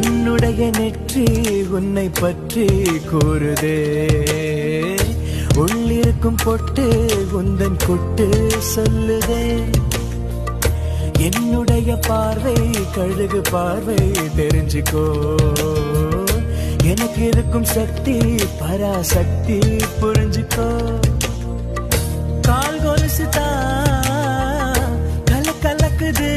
உன்னுடைய நெற்றி உன்னை பற்றி கூறுதே. உள்ளிருக்கும் பொட்டு உந்தன் கொட்டு சொல்லுதே. என்னுடைய பார்வை கழுகு பார்வை தெரிஞ்சுக்கோ. எனக்கு இருக்கும் சக்தி பராசக்தி புரிஞ்சுக்கோ. கால் கொலுசுதான் கலக்குது